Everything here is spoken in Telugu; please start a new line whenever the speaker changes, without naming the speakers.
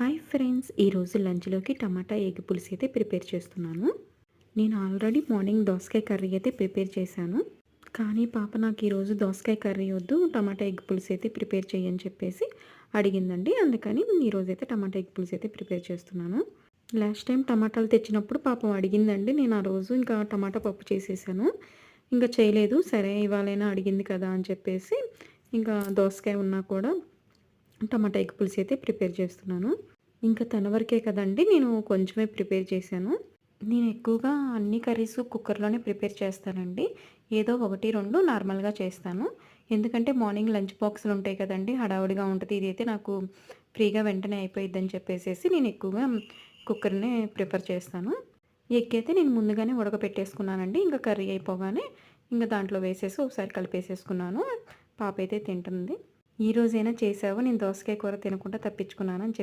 హాయ్ ఫ్రెండ్స్, ఈరోజు లంచ్లోకి టమాటా ఎగ్ పులుసు అయితే ప్రిపేర్ చేస్తున్నాను. నేను ఆల్రెడీ మార్నింగ్ దోసకాయ కర్రీ అయితే ప్రిపేర్ చేశాను. కానీ పాప నాకు ఈరోజు దోసకాయ కర్రీ వద్దు, టమాటా ఎగ్ పులుసు అయితే ప్రిపేర్ చేయని చెప్పేసి అడిగిందండి. అందుకని ఈరోజైతే టమాటా ఎగ్ పులుసు అయితే ప్రిపేర్ చేస్తున్నాను. లాస్ట్ టైం టమాటాలు తెచ్చినప్పుడు పాపం అడిగిందండి. నేను ఆ రోజు ఇంకా టమాటా పప్పు చేసేసాను. ఇంకా చేయలేదు. సరే ఇవాళైనా అడిగింది కదా అని చెప్పేసి ఇంకా దోసకాయ ఉన్నా కూడా టమాటా ఎగ్ పులుసు అయితే ప్రిపేర్ చేస్తున్నాను. ఇంకా తన వరకే కదండి, నేను కొంచెమే ప్రిపేర్ చేశాను. నేను ఎక్కువగా అన్ని కర్రీస్ కుక్కర్లోనే ప్రిపేర్ చేస్తానండి. ఏదో 1, 2 నార్మల్గా చేస్తాను. ఎందుకంటే మార్నింగ్ లంచ్ బాక్సులు ఉంటాయి కదండి, హడావుడిగా ఉంటుంది. ఇదైతే నాకు ఫ్రీగా వెంటనే అయిపోయిద్దని చెప్పేసి నేను ఎక్కువగా కుక్కర్నే ప్రిఫర్ చేస్తాను. ఎగ్ అయితే నేను ముందుగానే ఉడకపెట్టేసుకున్నానండి. ఇంకా కర్రీ అయిపోగానే ఇంకా దాంట్లో వేసేసి ఒకసారి కలిపేసేసుకున్నాను. పాప అయితే తింటుంది. ఈ రోజైనా చేసావు, నేను దోసకాయ కూర తినకుండా తప్పించుకున్నానని